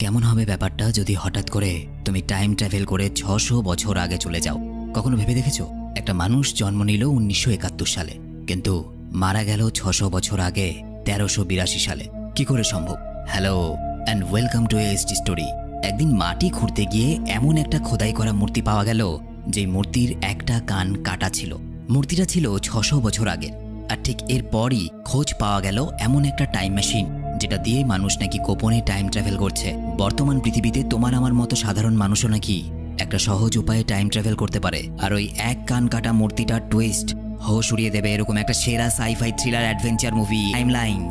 কেমন হবে ব্যাপারটা যদি হঠাৎ করে তুমি টাইম ট্রাভেল করে ৬০০ বছর আগে চলে যাও? কখনো ভেবে দেখেছো একটা মানুষ জন্ম নিল ১৯৭১ সালে, কিন্তু মারা গেল ৬০০ বছর আগে ১৩৮২ সালে? কি করে সম্ভব? Hello and welcome to ASD story. একদিন মাটি খুঁড়তে গিয়ে এমন একটা খোদাই করা মূর্তি পাওয়া গেল যে মূর্তির একটা কান কাটা ছিল। মূর্তিটা ছিল ৬০০ বছর আগের। আর ঠিক এরপরই খোঁজ পাওয়া গেল এমন একটা টাইম মেশিন যেটা দিয়ে মানুষ নাকি গোপনে টাইম ট্রাভেল করছে। বর্তমান পৃথিবীতে তোমার আমার মতো সাধারণ মানুষও নাকি একটা সহজ উপায়ে টাইম ট্রাভেল করতে পারে। আর ওই এক কান কাটা মূর্তিটার টুইস্ট হোশ উড়িয়ে দেবে এরকম একটা সেরা scifi thriller adventure movie timeline.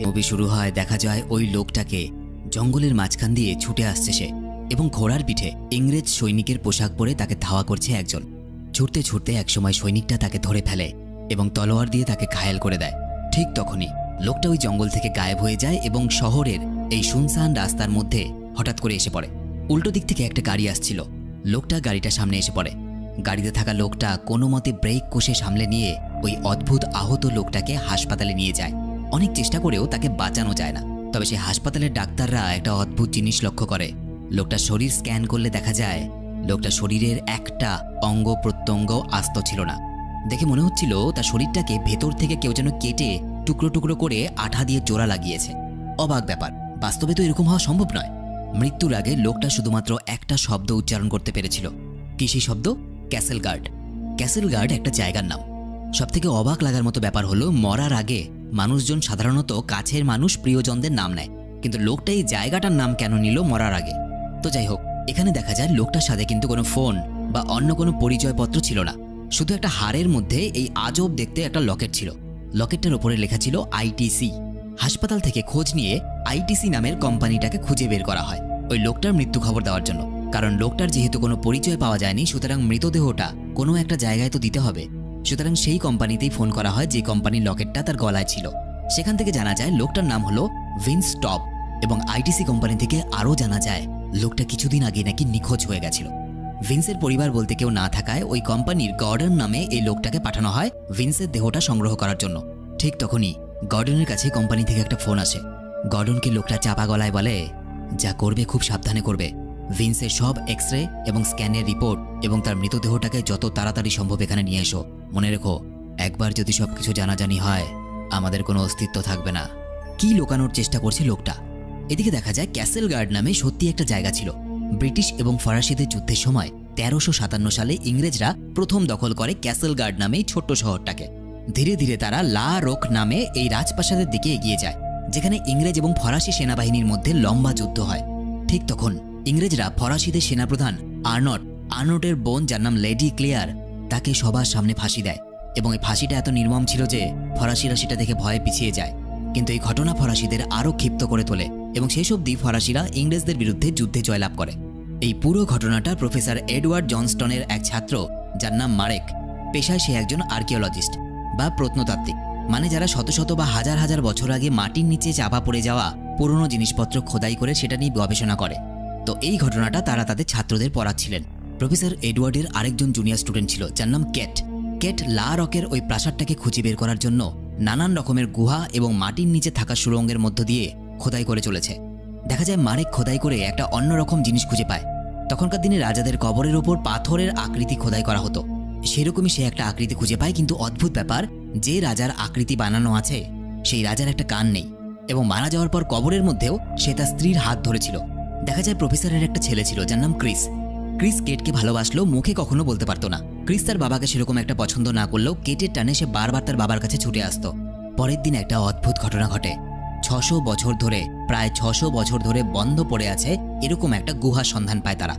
Movie শুরু হয়, দেখা যায় ওই লোকটাকে জঙ্গলের মাঝখান দিয়ে ছুটে আসছে সে, এবং ঘোড়ার পিঠে ইংরেজ সৈনিকের পোশাক পরে তাকে ধাওয়া করছে একজন। ছুটতে ছুটতে একসময় সৈনিকটা তাকে ধরে ফেলে এবং তলোয়ার দিয়ে তাকে ঘায়েল করে দেয়। ঠিক তখনই লোকটা ওই জঙ্গল থেকে গায়েব হয়ে যায় এবং শহরের এই শুনশান রাস্তার মধ্যে হঠাৎ করে এসে পড়ে। উল্টো দিক থেকে একটা গাড়ি আসছিল। লোকটা গাড়িটা সামনে এসে পড়ে। গাড়িতে থাকা লোকটা কোনো মতে ব্রেক কষে সামলে নিয়ে ওই অদ্ভুত আহত লোকটাকে হাসপাতালে নিয়ে যায়। অনেক চেষ্টা করেও তাকে বাঁচানো যায় না। তবে সেই হাসপাতালের ডাক্তাররা একটা অদ্ভুত জিনিস লক্ষ্য করে। লোকটার শরীর স্ক্যান করলে দেখা যায় লোকটার শরীরের একটা অঙ্গ প্রত্যঙ্গ আস্ত ছিল না। দেখে মনে হচ্ছিল তার শরীরটাকে ভেতর থেকে কেউ যেন কেটে টুকরো টুকরো করে আঠা দিয়ে জোড়া লাগিয়েছে। অবাক ব্যাপার, বাস্তবে তো এরকম হওয়া সম্ভব নয়। মৃত্যুর আগে লোকটা শুধুমাত্র একটা শব্দ উচ্চারণ করতে পেরেছিল। কি সেই শব্দ? Castle guard. ক্যাসেল গার্ড একটা জায়গার নাম। সবথেকে অবাক লাগার মতো ব্যাপার হলো, মরার আগে মানুষজন সাধারণত কাছের মানুষ প্রিয়জনদের নাম নেয়, কিন্তু লোকটা এই জায়গাটার নাম কেন নিল মরার আগে? তো যাই হোক, এখানে দেখা যায় লোকটার সাথে কিন্তু কোনো ফোন বা অন্য কোনো পরিচয়পত্র ছিল না। শুধু একটা হাড়ের মধ্যে এই আজব দেখতে একটা লকেট ছিল। লকেটটার উপরে লেখা ছিল আইটিসি। হাসপাতাল থেকে খোঁজ নিয়ে আইটিসি নামের কোম্পানিটাকে খুঁজে বের করা হয় ওই লোকটার মৃত্যু খবর দেওয়ার জন্য। কারণ লোকটার যেহেতু কোনো পরিচয় পাওয়া যায়নি, সুতরাং মৃতদেহটা কোনো একটা জায়গায় তো দিতে হবে। সুতরাং সেই কোম্পানিতেই ফোন করা হয় যে কোম্পানির লকেটটা তার গলায় ছিল। সেখান থেকে জানা যায় লোকটার নাম হলো ভিন্স টপ, এবং আইটিসি কোম্পানি থেকে আরও জানা যায় লোকটা কিছুদিন আগে নাকি নিখোঁজ হয়ে গেছিল। ভিন্সের পরিবার বলতে কেউ না থাকায় ওই কোম্পানির গর্ডন নামে এই লোকটাকে পাঠানো হয় ভিন্সের দেহটা সংগ্রহ করার জন্য। ঠিক তখনই গর্ডনের কাছে কোম্পানি থেকে একটা ফোন আসে। গর্ডনকে লোকটা চাপা গলায় বলে, যা করবে খুব সাবধানে করবে। ভিন্সের সব এক্সরে এবং স্ক্যানের রিপোর্ট এবং তার মৃতদেহটাকে যত তাড়াতাড়ি সম্ভব এখানে নিয়ে এসো। মনে রেখো, একবার যদি সবকিছু জানাজানি হয় আমাদের কোনো অস্তিত্ব থাকবে না। কি লুকানোর চেষ্টা করছে লোকটা? এদিকে দেখা যায় ক্যাসেল গার্ড নামে সত্যি একটা জায়গা ছিল। ব্রিটিশ এবং ফরাসিদের যুদ্ধের সময় ১৩৫৭ সালে ইংরেজরা প্রথম দখল করে ক্যাসেল গার্ড নামে ছোট্ট শহরটাকে। ধীরে ধীরে তারা লা রোক নামে এই রাজপ্রাসাদের দিকে এগিয়ে যায়, যেখানে ইংরেজ এবং ফরাসি সেনাবাহিনীর মধ্যে লম্বা যুদ্ধ হয়। ঠিক তখন ইংরেজরা ফরাসিদের সেনাপ্রধান আর্নটের বোন, যার নাম লেডি ক্লেয়ার, তাকে সবার সামনে ফাঁসি দেয়। এবং এই ফাঁসিটা এত নির্মম ছিল যে ফরাসিরা সেটা দেখে ভয়ে পিছিয়ে যায়। কিন্তু এই ঘটনা ফরাসিদের আরও ক্ষিপ্ত করে তোলে এবং শেষ অবধি ফরাসিরা ইংরেজদের বিরুদ্ধে যুদ্ধে জয়লাভ করে। এই পুরো ঘটনাটা প্রফেসর এডওয়ার্ড জনস্টনের এক ছাত্র, যার নাম মারেক, পেশায় সে একজন আর্কিওলজিস্ট বা প্রত্নতাত্ত্বিক, মানে যারা শত শত বা হাজার হাজার বছর আগে মাটির নিচে চাপা পড়ে যাওয়া পুরনো জিনিসপত্র খোদাই করে সেটা নিয়ে গবেষণা করে। তো এই ঘটনাটা তারা তাদের ছাত্রদের পড়াচ্ছিলেন। প্রফেসর এডওয়ার্ডের আরেকজন জুনিয়র স্টুডেন্ট ছিল, যার নাম কেট লা রকের ওই প্রাসাদটাকে খুঁজে বের করার জন্য নানান রকমের গুহা এবং মাটির নিচে থাকা সুড়ঙ্গের মধ্য দিয়ে খোদাই করে চলেছে। দেখা যায় মারেক খোদাই করে একটা অন্যরকম জিনিস খুঁজে পায়। তখনকার দিনে রাজাদের কবরের ওপর পাথরের আকৃতি খোদাই করা হতো, সেরকমই সে একটা আকৃতি খুঁজে পায়। কিন্তু অদ্ভুত ব্যাপার, যে রাজার আকৃতি বানানো আছে সেই রাজার একটা কান নেই, এবং মারা যাওয়ার পর কবরের মধ্যেও সে তার স্ত্রীর হাত ধরেছিল। দেখা যায় প্রফেসরের একটা ছেলে ছিল, যার নাম ক্রিস কেটকে ভালোবাসলেও মুখে কখনো বলতে পারতো না। ক্রিস তার বাবাকে সেরকম একটা পছন্দ না করলেও কেটের টানে সে বারবার তার বাবার কাছে ছুটে আসতো। পরের দিন একটা অদ্ভুত ঘটনা ঘটে। প্রায় ৬০০ বছর ধরে বন্ধ পড়ে আছে এরকম একটা গুহার সন্ধান পায় তারা।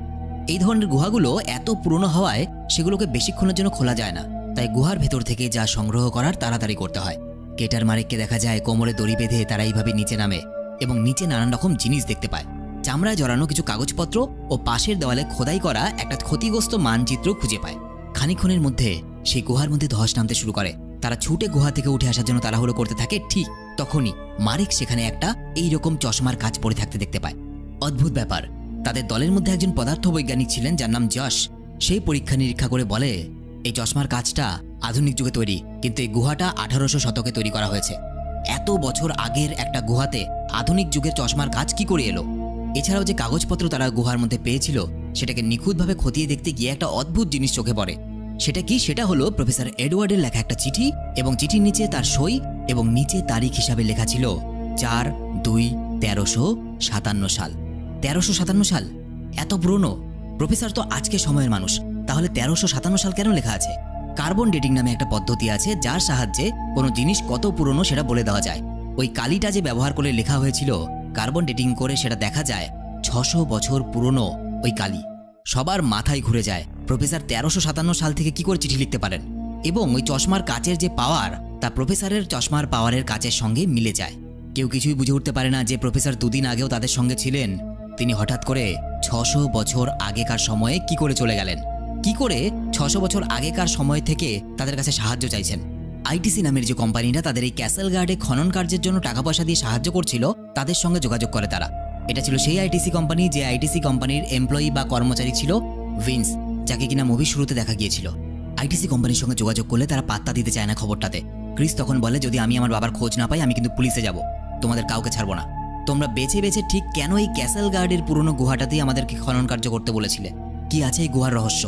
এই ধরনের গুহাগুলো এত পুরনো হওয়ায় সেগুলোকে বেশিক্ষণের জন্য খোলা যায় না, তাই গুহার ভেতর থেকে যা সংগ্রহ করার তাড়াতাড়ি করতে হয়। কেটার মারেককে দেখা যায় কোমরে দড়ি বেঁধে তারা এইভাবে নিচে নামে এবং নিচে নানান রকম জিনিস দেখতে পায়। চামড়ায় জড়ানো কিছু কাগজপত্র ও পাশের দেওয়ালে খোদাই করা একটা ক্ষতিগ্রস্ত মানচিত্র খুঁজে পায়। খানিকক্ষণের মধ্যে সেই গুহার মধ্যে ধস নামতে শুরু করে। তারা ছুটে গুহা থেকে উঠে আসার জন্য তাড়াহুড়ো করতে থাকে। ঠিক তখনই মারেক সেখানে একটা এইরকম চশমার কাঁচ পড়ে থাকতে দেখতে পায়। অদ্ভুত ব্যাপার, তাদের দলের মধ্যে একজন পদার্থ বৈজ্ঞানিক ছিলেন, যার নাম যশ। সেই পরীক্ষা নিরীক্ষা করে বলে, এই চশমার কাঁচটা আধুনিক যুগে তৈরি, কিন্তু এই গুহাটা 1800 শতকে তৈরি করা হয়েছে। এত বছর আগের একটা গুহাতে আধুনিক যুগের চশমার কাঁচ কি করে এলো? এছাড়াও যে কাগজপত্র তারা গুহার মধ্যে পেয়েছিল সেটাকে নিখুঁতভাবে খতিয়ে দেখতে গিয়ে একটা অদ্ভুত জিনিস চোখে পড়ে। সেটা কি? সেটা হলো প্রফেসর এডওয়ার্ডের লেখা একটা চিঠি, এবং চিঠির নিচে তার সই এবং নিচে তারিখ হিসাবে লেখা ছিল 4/2/1357 সাল। 1357 সাল? এত পুরনো? প্রফেসর তো আজকে সময়ের মানুষ, তাহলে 1357 সাল কেন লেখা আছে? কার্বন ডেটিং নামে একটা পদ্ধতি আছে যার সাহায্যে কোনো জিনিস কত পুরনো সেটা বলে দেওয়া যায়। ওই কালিটা যে ব্যবহার করে লেখা হয়েছিল, কার্বন ডেটিং করে সেটা দেখা যায় 600 বছর পুরনো ওই কালি। সবার মাথায় ঘুরে যায়, প্রফেসর 1357 সাল থেকে কি করে চিঠি লিখতে পারেন, এবং ওই চশমার কাচের যে পাওয়ার তা প্রফেসরের চশমার পাওয়ারের কাচের সঙ্গে মিলে যায়। কেউ কিছুই বুঝে উঠতে পারে না যে প্রফেসর দুদিন আগেও তাদের সঙ্গে ছিলেন, তিনি হঠাৎ করে 600 বছর আগেকার সময়ে কি করে চলে গেলেন, কি করে 600 বছর আগেকার সময় থেকে তাদের কাছে সাহায্য চাইছেন। আইটিসি নামের যে কোম্পানিটা তাদের এই ক্যাসেল গার্ডে খনন কার্যের জন্য টাকা পয়সা দিয়ে সাহায্য করছিল, তাদের সঙ্গে যোগাযোগ করে তারা। এটা ছিল সেই আইটিসি কোম্পানি যে আইটিসি কোম্পানির এমপ্লয়ি বা কর্মচারী ছিল ভিন্স, যাকে কিনা মুভির শুরুতে দেখা গিয়েছিল। আইটিসি কোম্পানির সঙ্গে যোগাযোগ করলে তারা পাত্তা দিতে চায় না খবরটাতে। ক্রিস তখন বলে, যদি আমি আমার বাবার খোঁজ না পাই আমি কিন্তু পুলিশে যাব, তোমাদের কাউকে ছাড়বো না। তোমরা বেছে বেছে ঠিক কেন এই ক্যাসেল গার্ডের পুরনো গুহাটাতেই আমাদেরকে খনন কার্য করতে বলেছিলে? কি আছে এই গুহার রহস্য?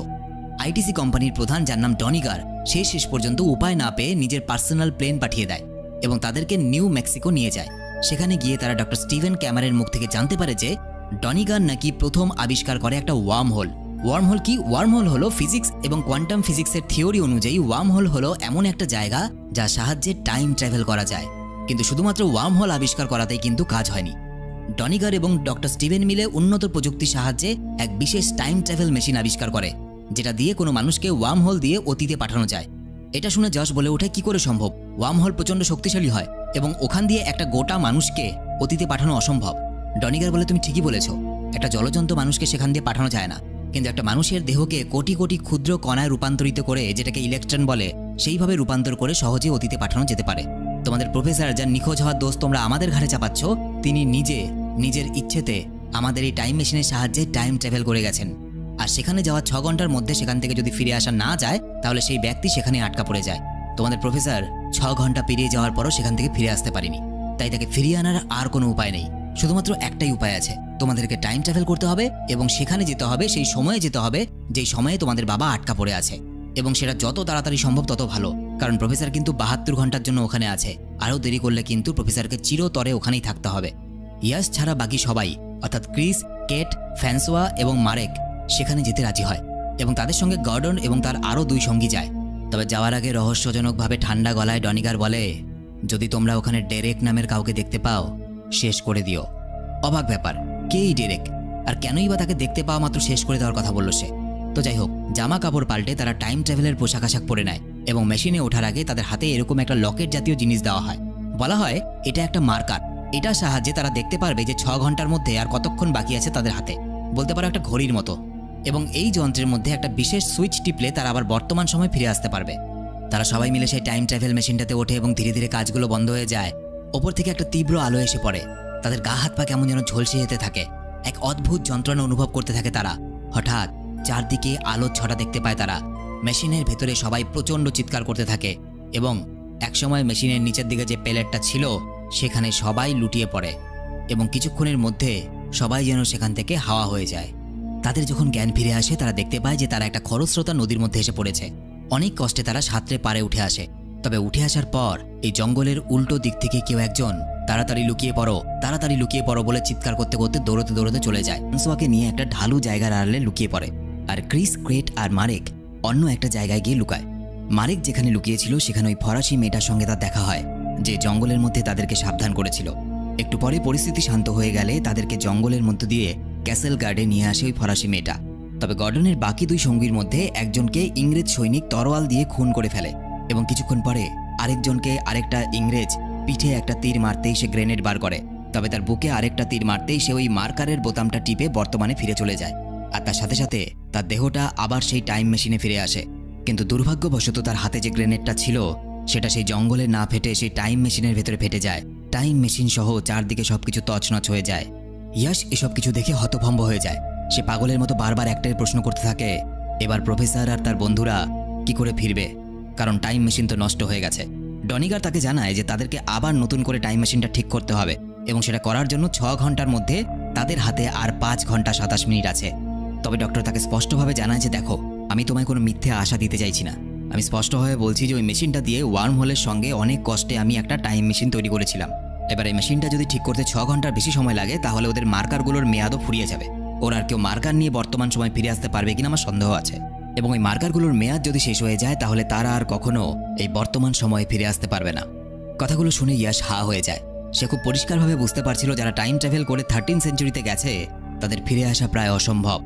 আইটিসি কোম্পানির প্রধান, যার নাম ডনিগার, সে শেষ পর্যন্ত উপায় না পেয়ে নিজের পার্সোনাল প্লেন পাঠিয়ে দেয় এবং তাদেরকে নিউ মেক্সিকো নিয়ে যায়। সেখানে গিয়ে তারা ডক্টর স্টিভেন ক্যামারের মুখ থেকে জানতে পারে যে ডনিগার নাকি প্রথম আবিষ্কার করে একটা ওয়ার্ম হোল। ওয়ার্ম হোল কি? ওয়ার্ম হোল হলো ফিজিক্স এবং কোয়ান্টাম ফিজিক্সের থিওরি অনুযায়ী ওয়ার্ম হোল হলো এমন একটা জায়গা যার সাহায্যে টাইম ট্রাভেল করা যায়। কিন্তু শুধুমাত্র ওয়ার্ম হোল আবিষ্কার করাতেই কিন্তু কাজ হয়নি। ডনিগার এবং ডক্টর স্টিভেন মিলে উন্নত প্রযুক্তির সাহায্যে এক বিশেষ টাইম ট্রাভেল মেশিন আবিষ্কার করে, যেটা দিয়ে কোনো মানুষকে ওয়ার্ম হোল দিয়ে অতীতে পাঠানো যায়। এটা শুনে যশ বলে ওঠে, কি করে সম্ভব? ওয়ার্ম হোল প্রচণ্ড শক্তিশালী হয় এবং ওখান দিয়ে একটা গোটা মানুষকে অতীতে পাঠানো অসম্ভব। ডনিগার বলে, তুমি ঠিকই বলেছ, একটা জলজন্ত মানুষকে সেখান দিয়ে পাঠানো যায় না, কিন্তু একটা মানুষের দেহকে কোটি কোটি ক্ষুদ্র কণায় রূপান্তরিত করে, যেটাকে ইলেকট্রন বলে, সেইভাবে রূপান্তর করে সহজে অতীতে পাঠানো যেতে পারে। তোমাদের প্রফেসর যার নিখোঁজ হওয়ার দোষ তোমরা আমাদের ঘাড়ে চাপাচ্ছ, তিনি নিজের ইচ্ছেতে আমাদের এই টাইম মেশিনের সাহায্যে টাইম ট্রাভেল করে গেছেন। আর সেখানে যাওয়ার 6 ঘন্টার মধ্যে সেখান থেকে যদি ফিরে আসা না যায় তাহলে সেই ব্যক্তি সেখানে আটকা পড়ে যায়। তোমাদের প্রফেসর 6 ঘন্টা পেরিয়ে যাওয়ার পরও সেখান থেকে ফিরে আসতে পারেনি, তাই তাকে ফিরিয়ে আনার আর কোনো উপায় নেই। শুধুমাত্র একটাই উপায় আছে, তোমাদেরকে টাইম ট্রাভেল করতে হবে এবং সেখানে যেতে হবে, সেই সময়ে যেতে হবে যেই সময়ে তোমাদের বাবা আটকা পড়ে আছে, এবং সেটা যত তাড়াতাড়ি সম্ভব তত ভালো, কারণ প্রফেসর কিন্তু 72 ঘন্টার জন্য ওখানে আছে। আরও দেরি করলে কিন্তু প্রফেসরকে চিরতরে ওখানেই থাকতে হবে। ইয়াস ছাড়া বাকি সবাই, অর্থাৎ ক্রিস, কেট, ফ্যান্সোয়া এবং মারেক সেখানে যেতে রাজি হয় এবং তাদের সঙ্গে গর্ডন এবং তার আরও 2 সঙ্গী যায়। তবে যাওয়ার আগে রহস্যজনকভাবে ঠান্ডা গলায় ডনিগার বলে, যদি তোমরা ওখানে ডেরেক নামের কাউকে দেখতে পাও শেষ করে দিও। অবাক ব্যাপার, কে এই ডেরেক, আর কেনই বা তাকে দেখতে পাওয়া মাত্র শেষ করে দেওয়ার কথা বলল সে? তো যাই হোক, জামা কাপড় পাল্টে তারা টাইম ট্রাভেলের পোশাক আশাক পরে নেয় এবং মেশিনে ওঠার আগে তাদের হাতে এরকম একটা লকেট জাতীয় জিনিস দেওয়া হয়। বলা হয় এটা একটা মার্কার, এটার সাহায্যে তারা দেখতে পারবে যে 6 ঘন্টার মধ্যে আর কতক্ষণ বাকি আছে তাদের হাতে, বলতে পারো একটা ঘড়ির মতো। এবং এই যন্ত্রের মধ্যে একটা বিশেষ সুইচ টিপলে তারা আবার বর্তমান সময় ফিরে আসতে পারবে। তারা সবাই মিলে সেই টাইম ট্রাভেল মেশিনটাতে ওঠে এবং ধীরে ধীরে কাজগুলো বন্ধ হয়ে যায়। ওপর থেকে একটা তীব্র আলো এসে পড়ে, তাদের গা হাত পা কেমন যেন ঝলসে যেতে থাকে, এক অদ্ভুত যন্ত্রণা অনুভব করতে থাকে তারা। হঠাৎ চারদিকে আলোর ছটা দেখতে পায় তারা। মেশিনের ভেতরে সবাই প্রচণ্ড চিৎকার করতে থাকে এবং একসময় মেশিনের নিচের দিকে যে প্যালেটটা ছিল সেখানে সবাই লুটিয়ে পড়ে এবং কিছুক্ষণের মধ্যে সবাই যেন সেখান থেকে হাওয়া হয়ে যায়। তাদের যখন জ্ঞান ফিরে আসে তারা দেখতে পায় যে তারা একটা খরস্রোতা নদীর মধ্যে এসে পড়েছে। অনেক কষ্টে তারা সাঁতরে পাড়ে উঠে আসে। তবে উঠে আসার পর এই জঙ্গলের উল্টো দিক থেকে কেউ একজন তাড়াতাড়ি লুকিয়ে পড়ো বলে চিৎকার করতে করতে দৌড়তে দৌড়তে চলে যায়। ফ্রান্সোয়াকে নিয়ে একটা ঢালু জায়গার আড়ালে লুকিয়ে পড়ে, আর ক্রিস, ক্রেট আর মারেক অন্য একটা জায়গায় গিয়ে লুকায়। মারেক যেখানে লুকিয়েছিল সেখানে ওই ফরাসি মেয়েটার সঙ্গে তার দেখা হয়, যে জঙ্গলের মধ্যে তাদেরকে সাবধান করেছিল। একটু পরে পরিস্থিতি শান্ত হয়ে গেলে তাদেরকে জঙ্গলের মধ্য দিয়ে ক্যাসেল গার্ডে নিয়ে আসে ওই ফরাসি মেয়েটা। তবে গর্ডনের বাকি 2 সঙ্গীর মধ্যে একজনকে ইংরেজ সৈনিক তরোয়াল দিয়ে খুন করে ফেলে এবং কিছুক্ষণ পরে আরেকজনকে আরেকটা ইংরেজ পিঠে একটা তীর মারতেই সে গ্রেনেড বার করে। তবে তার বুকে আরেকটা তীর মারতেই সে ওই মার্কারের বোতামটা টিপে বর্তমানে ফিরে চলে যায়, আর তার সাথে সাথে তার দেহটা আবার সেই টাইম মেশিনে ফিরে আসে। কিন্তু দুর্ভাগ্যবশত তার হাতে যে গ্রেনেডটা ছিল সেটা সেই জঙ্গলে না ফেটে সেই টাইম মেশিনের ভেতরে ফেটে যায়। টাইম মেশিন সহ চারদিকে সবকিছু তছনছ হয়ে যায়। ইয়াশ এসব কিছু দেখে হতভম্ব হয়ে যায়। সে পাগলের মতো বারবার একটাই প্রশ্ন করতে থাকে, এবার প্রফেসর আর তার বন্ধুরা কি করে ফিরবে, কারণ টাইম মেশিন তো নষ্ট হয়ে গেছে। ডনিগার তাকে জানায় যে তাদেরকে আবার নতুন করে টাইম মেশিনটা ঠিক করতে হবে এবং সেটা করার জন্য 6 ঘন্টার মধ্যে তাদের হাতে আর 5 ঘন্টা 27 মিনিট আছে। তবে ডক্টর তাকে স্পষ্টভাবে জানায় যে দেখো, আমি তোমায় কোনো মিথ্যে আশা দিতে চাইছি না। আমি স্পষ্টভাবে বলছি যে ওই মেশিনটা দিয়ে ওয়ার্ম হোলের সঙ্গে অনেক কষ্টে আমি একটা টাইম মেশিন তৈরি করেছিলাম। এবার এই মেশিনটা যদি ঠিক করতে 6 ঘন্টার বেশি সময় লাগে তাহলে ওদের মার্কারগুলোর মেয়াদও ফুরিয়ে যাবে। ওরা আর কেউ মার্কার নিয়ে বর্তমান সময় ফিরে আসতে পারবে কিনা আমার সন্দেহ আছে। এবং ওই মার্কারগুলোর মেয়াদ যদি শেষ হয়ে যায় তাহলে তারা আর কখনো এই বর্তমান সময়ে ফিরে আসতে পারবে না। কথাগুলো শুনে ইয়াশ হা হয়ে যায়। সে খুব পরিষ্কারভাবে বুঝতে পারছিল যারা টাইম ট্রাভেল করে 13 সেঞ্চুরিতে গেছে তাদের ফিরে আসা প্রায় অসম্ভব।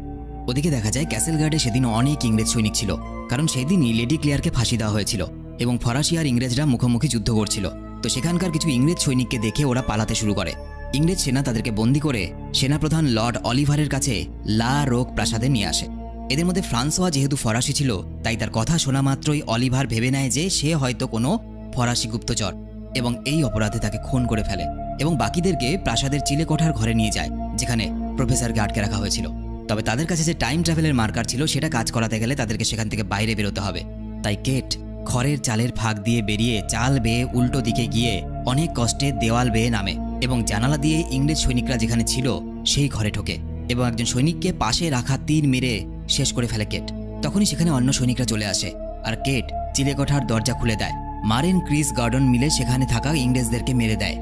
ওদিকে দেখা যায় ক্যাসেল গার্ডে সেদিন অনেক ইংরেজ সৈনিক ছিল, কারণ সেদিনই লেডি ক্লিয়ারকে ফাঁসি দেওয়া হয়েছিল এবং ফরাসি আর ইংরেজরা মুখোমুখি যুদ্ধ করছিল। তো সেখানকার কিছু ইংরেজ সৈনিককে দেখে ওরা পালাতে শুরু করে। ইংরেজ সেনা তাদেরকে বন্দী করে সেনাপ্রধান লর্ড অলিভারের কাছে লা রোক প্রাসাদে নিয়ে আসে। এদের মধ্যে ফ্রান্সোয়া যেহেতু ফরাসি ছিল তাই তার কথা শোনা মাত্রই অলিভার ভেবে নেয় যে সে হয়তো কোনো ফরাসি গুপ্তচর এবং এই অপরাধে তাকে খুন করে ফেলে এবং বাকিদেরকে প্রাসাদের চিলেকোঠার ঘরে নিয়ে যায় যেখানে প্রফেসরকে আটকে রাখা হয়েছিল। তবে তাদের কাছে যে টাইম ট্রাভেলের মার্কার ছিল সেটা কাজ করাতে গেলে তাদেরকে সেখান থেকে বাইরে বেরোতে হবে। তাই কেট খড়ের চালের ফাঁক দিয়ে বেরিয়ে চাল বেয়ে উল্টো দিকে গিয়ে অনেক কষ্টে দেওয়াল বেয়ে নামে এবং জানালা দিয়ে ইংরেজ সৈনিকরা যেখানে ছিল সেই ঘরে ঢোকে এবং একজন সৈনিককে পাশে রাখা তীর মেরে শেষ করে ফেলে কেট। তখনই সেখানে অন্য সৈনিকরা চলে আসে আর কেট চিলেকোঠার দরজা খুলে দেয়। মারেন, ক্রিস, গর্ডন মিলে সেখানে থাকা ইংরেজদেরকে মেরে দেয়।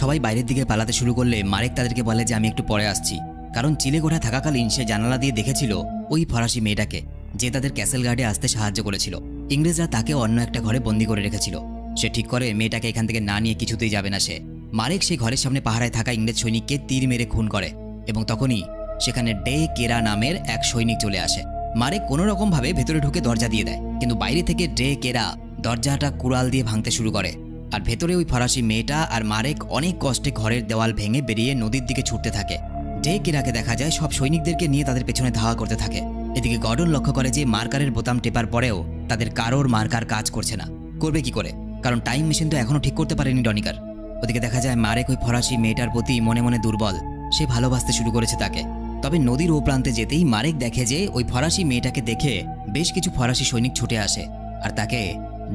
সবাই বাইরের দিকে পালাতে শুরু করলে মারেক তাদেরকে বলে যে আমি একটু পরে আসছি, কারণ চিলেকোঠা থাকাকালীন সে জানালা দিয়ে দেখেছিল ওই ফরাসি মেয়েটাকে যে তাদের ক্যাসেল গার্ডে আসতে সাহায্য করেছিল। ইংরেজরা তাকে অন্য একটা ঘরে বন্দি করে রেখেছিল। সে ঠিক করে মেয়েটাকে এখান থেকে না নিয়ে কিছুতেই যাবে না সে। মারেক সেই ঘরের সামনে পাহারায় থাকা ইংরেজ সৈনিককে তীর মেরে খুন করে এবং তখনই সেখানে ডে কেরা নামের এক সৈনিক চলে আসে। মারেক কোনো রকম ভাবে ভেতরে ঢুকে দরজা দিয়ে দেয়, কিন্তু বাইরে থেকে ডে কেরা দরজাটা কুড়াল দিয়ে ভাঙতে শুরু করে আর ভেতরে ওই ফরাসি মেয়েটা আর মারেক অনেক কষ্টে ঘরের দেওয়াল ভেঙে বেরিয়ে নদীর দিকে ছুটতে থাকে। ডে কেরাকে দেখা যায় সব সৈনিকদেরকে নিয়ে তাদের পেছনে ধাওয়া করতে থাকে। এদিকে গর্ডন লক্ষ্য করে যে মার্কারের বোতাম টেপার পরেও তাদের কারোর মার্কার কাজ করছে না। করবে কি করে, কারণ টাইম মেশিন তো এখনো ঠিক করতে পারেনি ডনিকার। ওদিকে দেখা যায় মারেক ওই ফরাসি মেয়েটার প্রতি মনে মনে দুর্বল, সে ভালোবাসতে শুরু করেছে তাকে। তবে নদীর ও প্রান্তে যেতেই মারেক দেখে যে ওই ফরাসি মেয়েটাকে দেখে বেশ কিছু ফরাসি সৈনিক ছুটে আসে আর তাকে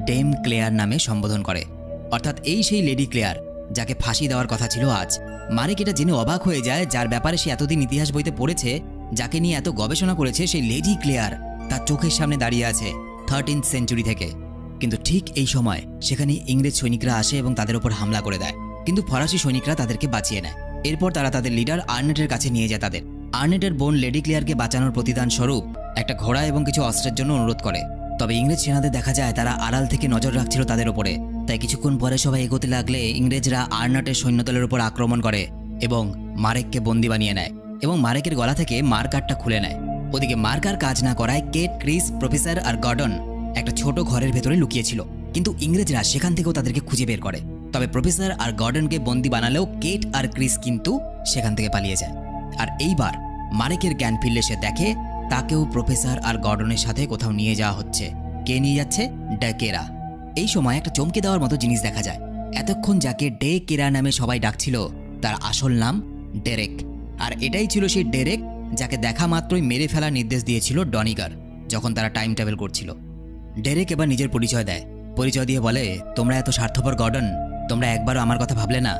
ডেম ক্লেয়ার নামে সম্বোধন করে, অর্থাৎ এই সেই লেডি ক্লেয়ার যাকে ফাঁসি দেওয়ার কথা ছিল আজ। মারেক এটা জেনে অবাক হয়ে যায়, যার ব্যাপারে সে এতদিন ইতিহাস বইতে পড়েছে, যাকে নিয়ে এত গবেষণা করেছে, সেই লেডি ক্লেয়ার তার চোখের সামনে দাঁড়িয়ে আছে 13th সেঞ্চুরি থেকে। কিন্তু ঠিক এই সময় সেখানে ইংরেজ সৈনিকরা আসে এবং তাদের উপর হামলা করে দেয়, কিন্তু ফরাসি সৈনিকরা তাদেরকে বাঁচিয়ে নেয়। এরপর তারা তাদের লিডার আর্নেটের কাছে নিয়ে যায় তাদের। আর্নেটের বোন লেডি ক্লেয়ারকে বাঁচানোর প্রতিদান স্বরূপ একটা ঘোড়া এবং কিছু অস্ত্রের জন্য অনুরোধ করে। তবে ইংরেজ সেনাদের দেখা যায় তারা আড়াল থেকে নজর রাখছিল তাদের উপরে। তাই কিছুক্ষণ পরে সবাই এগোতে লাগলে ইংরেজরা আর্নেটের সৈন্যদলের উপর আক্রমণ করে এবং মারেককে বন্দি বানিয়ে নেয় এবং মারেকের গলা থেকে মার্কারটা খুলে নেয়। ওদিকে মার্কার কাজ না করায় কেট, ক্রিস, প্রফেসর আর গর্ডন একটা ছোট ঘরের ভেতরে লুকিয়েছিল, কিন্তু ইংরেজরা সেখান থেকেও তাদেরকে খুঁজে বের করে। তবে প্রফেসর আর গর্ডনকে বন্দি বানালেও কেট আর ক্রিস কিন্তু সেখান থেকে পালিয়ে যায়। আর এইবার মারেকের জ্ঞান ফিরলে সে দেখে তাকেও প্রফেসর আর গর্ডনের সাথে কোথাও নিয়ে যাওয়া হচ্ছে। কে নিয়ে যাচ্ছে? ডে কেরা। এই সময় একটা চমকে দেওয়ার মতো জিনিস দেখা যায়। এতক্ষণ যাকে ডে কেরা নামে সবাই ডাকছিল তার আসল নাম ডেরেক, আর এটাই ছিল সেই ডেরেক যাকে দেখা মাত্রই মেরে ফেলার নির্দেশ দিয়েছিল ডনিগার যখন তারা টাইম ট্রাভেল করছিল। ডেরেক এবার নিজের পরিচয় দেয়, পরিচয় দিয়ে বলে, তোমরা এত স্বার্থপর গর্ডন, তোমরা একবারও আমার কথা ভাবলে না,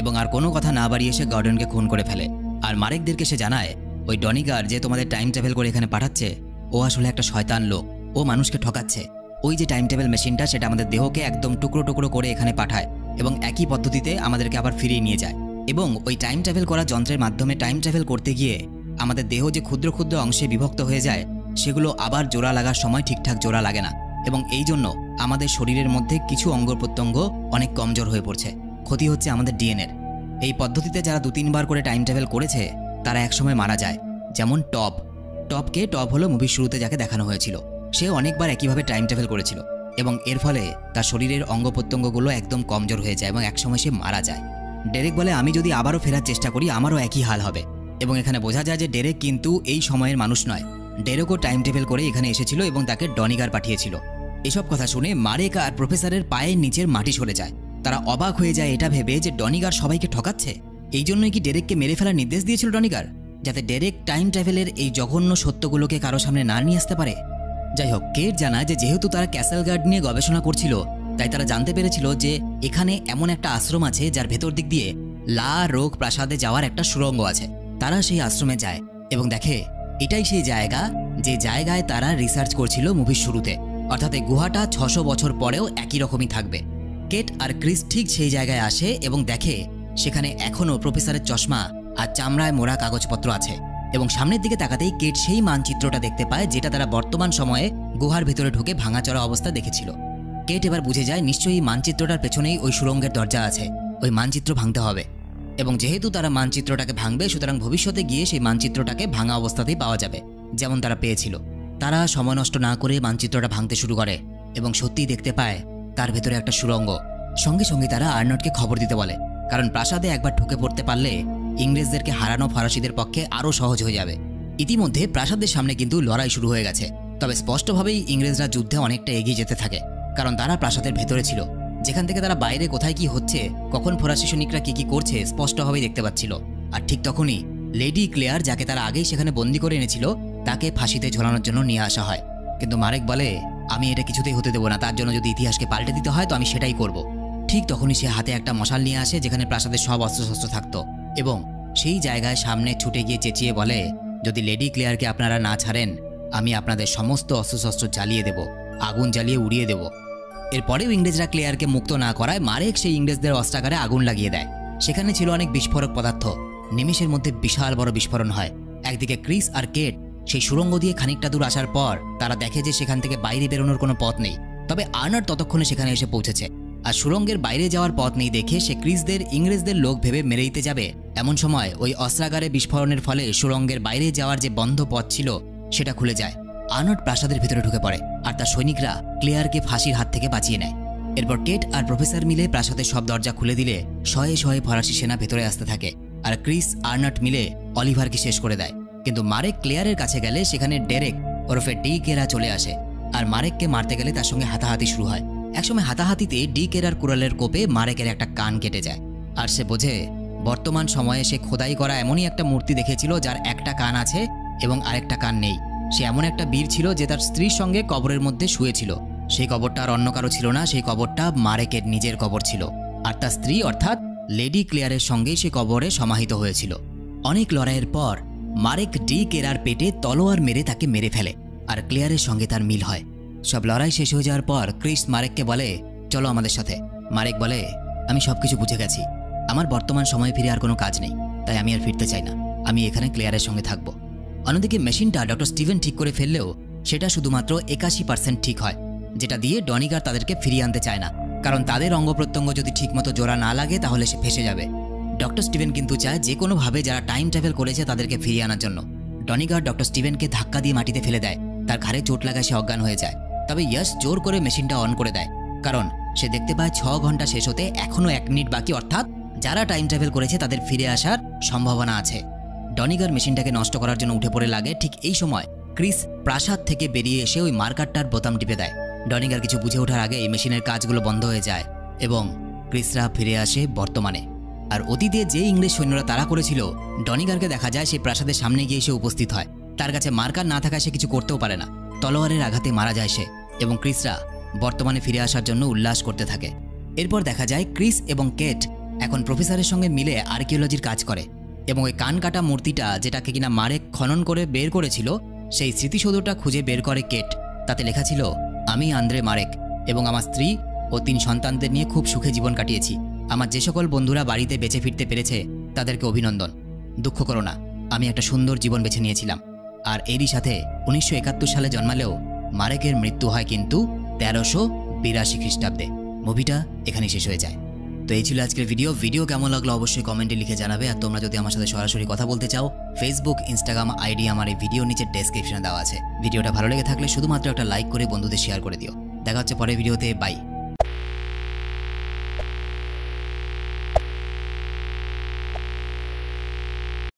এবং আর কোনো কথা না বাড়িয়ে সে গর্ডনকে খুন করে ফেলে। আর মারেকদেরকে সে জানায় ওই ডনিগার যে তোমাদের টাইম ট্রাভেল করে এখানে পাঠাচ্ছে ও আসলে একটা শয়তান লোক, ও মানুষকে ঠকাচ্ছে। ওই যে টাইম ট্রাভেল মেশিনটা সেটা আমাদের দেহকে একদম টুকরো টুকরো করে এখানে পাঠায় এবং একই পদ্ধতিতে আমাদেরকে আবার ফিরিয়ে নিয়ে যায়, এবং ওই টাইম ট্রাভেল করা যন্ত্রের মাধ্যমে টাইম ট্রাভেল করতে গিয়ে আমাদের দেহ যে ক্ষুদ্র ক্ষুদ্র অংশে বিভক্ত হয়ে যায় সেগুলো আবার জোড়া লাগার সময় ঠিকঠাক জোড়া লাগে না, এবং এই জন্য আমাদের শরীরের মধ্যে কিছু অঙ্গ প্রত্যঙ্গ অনেক কমজোর হয়ে পড়ছে, ক্ষতি হচ্ছে আমাদের ডিএনএর। এই পদ্ধতিতে যারা 2-3 বার করে টাইম ট্রাভেল করেছে তারা একসময় মারা যায়। যেমন টপ হলো মুভির শুরুতে যাকে দেখানো হয়েছিল, সে অনেকবার একইভাবে টাইম ট্রাভেল করেছিল এবং এর ফলে তার শরীরের অঙ্গ প্রত্যঙ্গগুলো একদম কমজোর হয়ে যায় এবং একসময় সে মারা যায়। ডেরেক বলে, আমি যদি আবারও ফেরার চেষ্টা করি আমারও একই হাল হবে, এবং এখানে বোঝা যায় যে ডেরেক কিন্তু এই সময়ের মানুষ নয়। ডেরেকও টাইম ট্রাভেল করে এখানে এসেছিল এবং তাকে ডনিগার পাঠিয়েছিল। এসব কথা শুনে মারেক আর প্রফেসরের পায়ের নিচের মাটি সরে যায়। তারা অবাক হয়ে যায় এটা ভেবে যে ডনিগার সবাইকে ঠকাচ্ছে। এই জন্যই কি ডেরেককে মেরে ফেলার নির্দেশ দিয়েছিল ডনিগার, যাতে ডেরেক টাইম ট্রাভেলের এই জঘন্য সত্যগুলোকে কারো সামনে না নিয়ে আসতে পারে। যাই হোক, কেট জানায় যে যেহেতু তারা ক্যাসেল গার্ড নিয়ে গবেষণা করছিল তাই তারা জানতে পেরেছিল যে এখানে এমন একটা আশ্রম আছে যার ভেতর দিক দিয়ে লা রোক প্রাসাদে যাওয়ার একটা সুড়ঙ্গ আছে। তারা সেই আশ্রমে যায় এবং দেখে এটাই সেই জায়গা যে জায়গায় তারা রিসার্চ করছিল মুভির শুরুতে, অর্থাৎ এই গুহাটা 600 বছর পরেও একই রকমই থাকবে। কেট আর ক্রিস ঠিক সেই জায়গায় আসে এবং দেখে সেখানে এখনও প্রফেসরের চশমা আর চামড়ায় মোড়া কাগজপত্র আছে এবং সামনের দিকে তাকাতেই কেট সেই মানচিত্রটা দেখতে পায় যেটা তারা বর্তমান সময়ে গুহার ভেতরে ঢুকে ভাঙাচড়া অবস্থা দেখেছিল। কেট এবার বুঝে যায় নিশ্চয়ই মানচিত্রটার পেছনেই ওই সুড়ঙ্গের দরজা আছে, ওই মানচিত্র ভাঙতে হবে এবং যেহেতু তারা মানচিত্রটাকে ভাঙবে সুতরাং ভবিষ্যতে গিয়ে সেই মানচিত্রটাকে ভাঙা অবস্থাতেই পাওয়া যাবে যেমন তারা পেয়েছিল। তারা সময় নষ্ট না করে মানচিত্রটা ভাঙতে শুরু করে এবং সত্যিই দেখতে পায় তার ভেতরে একটা সুড়ঙ্গ। সঙ্গে সঙ্গে তারা আর্নটকে খবর দিতে বলে, কারণ প্রাসাদে একবার ঢুকে পড়তে পারলে ইংরেজদেরকে হারানো ফরাসিদের পক্ষে আরও সহজ হয়ে যাবে। ইতিমধ্যে প্রাসাদের সামনে কিন্তু লড়াই শুরু হয়ে গেছে, তবে স্পষ্টভাবেই ইংরেজরা যুদ্ধে অনেকটা এগিয়ে যেতে থাকে, কারণ তারা প্রাসাদের ভেতরে ছিল, যেখান থেকে তারা বাইরে কোথায় কি হচ্ছে, কখন ফরাসি সৈনিকরা কি করছে স্পষ্টভাবেই দেখতে পাচ্ছিল। আর ঠিক তখনই লেডি ক্লেয়ার, যাকে তারা আগেই সেখানে বন্দি করে এনেছিল, তাকে ফাঁসিতে ঝোলানোর জন্য নিয়ে আসা হয়। কিন্তু মারেক বলে, আমি এটা কিছুতেই হতে দেবো না, তার জন্য যদি ইতিহাসকে পাল্টে দিতে হয় তো আমি সেটাই করব। ঠিক তখনই সে হাতে একটা মশাল নিয়ে আসে যেখানে প্রাসাদের সব অস্ত্রশস্ত্র থাকতো এবং সেই জায়গায় সামনে ছুটে গিয়ে চেঁচিয়ে বলে, যদি লেডি ক্লেয়ারকে আপনারা না ছাড়েন আমি আপনাদের সমস্ত অস্ত্রশস্ত্র জ্বালিয়ে দেব, আগুন জ্বালিয়ে উড়িয়ে দেব। এরপরেও ইংরেজরা ক্লেয়ারকে মুক্ত না করায় মারেক সেই ইংরেজদের অস্ত্রাগারে আগুন লাগিয়ে দেয়। সেখানে ছিল অনেক বিস্ফোরক পদার্থ, নিমেষের মধ্যে বিশাল বড় বিস্ফোরণ হয়। একদিকে ক্রিস আর কেট সেই সুড়ঙ্গ দিয়ে খানিকটা দূর আসার পর তারা দেখে যে সেখান থেকে বাইরে বেরোনোর কোনো পথ নেই, তবে আর্নট ততক্ষণে সেখানে এসে পৌঁছেছে। আর সুড়ঙ্গের বাইরে যাওয়ার পথ নেই দেখে সে ক্রিসদের ইংরেজদের লোক ভেবে মেরে দিতে যাবে। এমন সময় ওই অস্ত্রাগারে বিস্ফোরণের ফলে সুড়ঙ্গের বাইরে যাওয়ার যে বন্ধ পথ ছিল সেটা খুলে যায়। আর্নট প্রাসাদের ভিতরে ঢুকে পড়ে আর তার সৈনিকরা ক্লেয়ারকে ফাঁসির হাত থেকে বাঁচিয়ে নেয়। এরপর কেট আর প্রফেসর মিলে প্রাসাদের সব দরজা খুলে দিলে শয়ে শয়ে ফরাসি সেনা ভেতরে আসতে থাকে আর ক্রিস আর্নট মিলে অলিভারকে শেষ করে দেয়। কিন্তু মারেক ক্লেয়ারের কাছে গেলে সেখানে ডেরেক ওরফে ডি কেরা চলে আসে আর মারেককে মারতে গেলে তার সঙ্গে হাতাহাতি শুরু হয়। একসময় হাতাহাতিতে ডি কেরার কুড়ালের কোপে মারেকের একটা কান কেটে যায় আর সে বোঝে বর্তমান সময়ে সে খোদাই করা এমনই একটা মূর্তি দেখেছিল যার একটা কান আছে এবং আরেকটা কান নেই। সে এমন একটা বীর ছিল যে তার স্ত্রীর সঙ্গে কবরের মধ্যে শুয়েছিল। সেই কবরটা আর অন্য কারো ছিল না, সেই কবরটা মারেকের নিজের কবর ছিল আর তার স্ত্রী অর্থাৎ লেডি ক্লেয়ারের সঙ্গেই সে কবরে সমাহিত হয়েছিল। অনেক লড়াইয়ের পর মারেক ডি কেরার পেটে তলোয়ার মেরে তাকে মেরে ফেলে আর ক্লেয়ারের সঙ্গে তার মিল হয়। সব লড়াই শেষ হয়ে যাওয়ার পর ক্রিস মারেককে বলে, চলো আমাদের সাথে। মারেক বলে, আমি সবকিছু বুঝে গেছি, আমার বর্তমান সময়ে ফিরে আর কোনো কাজ নেই, তাই আমি আর ফিরতে চাই না, আমি এখানে ক্লেয়ারের সঙ্গে থাকবো। অন্যদিকে মেশিনটা ডক্টর স্টিভেন ঠিক করে ফেললেও সেটা শুধুমাত্র 81% ঠিক হয়, যেটা দিয়ে ডনিগার তাদেরকে ফিরিয়ে আনতে চায় না, কারণ তাদের অঙ্গ প্রত্যঙ্গ যদি ঠিকমতো জোড়া না লাগে তাহলে সে ফেসে যাবে। ডক্টর স্টিভেন কিন্তু চায় যে কোনোভাবে যারা টাইম ট্রাভেল করেছে তাদেরকে ফিরিয়ে আনার জন্য। ডনিগার ডক্টর স্টিভেনকে ধাক্কা দিয়ে মাটিতে ফেলে দেয়, তার ঘাড়ে চোট লাগায় সে অজ্ঞান হয়ে যায়। তবে ইয়াশ জোর করে মেশিনটা অন করে দেয়, কারণ সে দেখতে পায় 6 ঘন্টা শেষ হতে এখনও 1 মিনিট বাকি, অর্থাৎ যারা টাইম ট্রাভেল করেছে তাদের ফিরে আসার সম্ভাবনা আছে। ডনিগার মেশিনটাকে নষ্ট করার জন্য উঠে পড়ে লাগে। ঠিক এই সময় ক্রিস প্রাসাদ থেকে বেরিয়ে এসে ওই মার্কারটার বোতাম টিপে দেয়। ডনিগার কিছু বুঝে ওঠার আগে এই মেশিনের কাজগুলো বন্ধ হয়ে যায় এবং ক্রিসরা ফিরে আসে বর্তমানে। আর অতীতে যে ইংরেজ সৈন্যরা তারা করেছিল, ডনিগারকে দেখা যায় সে প্রাসাদের সামনে গিয়ে এসে উপস্থিত হয়। তার কাছে মার্কার না থাকায় সে কিছু করতেও পারে না, তলোয়ারের আঘাতে মারা যায় সে এবং ক্রিসরা বর্তমানে ফিরে আসার জন্য উল্লাস করতে থাকে। এরপর দেখা যায় ক্রিস এবং কেট এখন প্রফেসরের সঙ্গে মিলে আর্কিওলজির কাজ করে এবং ওই কান কাটা মূর্তিটা যেটাকে কিনা মারেক খনন করে বের করেছিল সেই স্মৃতিসৌধটা খুঁজে বের করে কেট। তাতে লেখা ছিল, আমি আন্দ্রে মারেক এবং আমার স্ত্রী ও 3 সন্তানদের নিয়ে খুব সুখে জীবন কাটিয়েছি। আমার যে সকল বন্ধুরা বাড়িতে বেঁচে ফিরতে পেরেছে তাদেরকে অভিনন্দন। দুঃখ করো না, আমি একটা সুন্দর জীবন বেছে নিয়েছিলাম। আর এরই সাথে 1971 সালে জন্মালেও মারেকের মৃত্যু হয় কিন্তু 1382 খ্রিস্টাব্দে। মুভিটা এখানেই শেষ হয়ে যায়। তো এই ছিল আজকের ভিডিও কেমন লাগলো অবশ্যই কমেন্টে লিখে জানাবে। আর তোমরা যদি আমার সাথে সরাসরি কথা বলতে চাও, ফেসবুক ইনস্টাগ্রাম আইডি আমার এই ভিডিও নিচে ডেসক্রিপশনে দেওয়া আছে। ভিডিওটা ভালো লেগে থাকলে শুধুমাত্র একটা লাইক করে বন্ধুদের শেয়ার করে দিও। দেখা হচ্ছে পরের ভিডিওতে, বাই।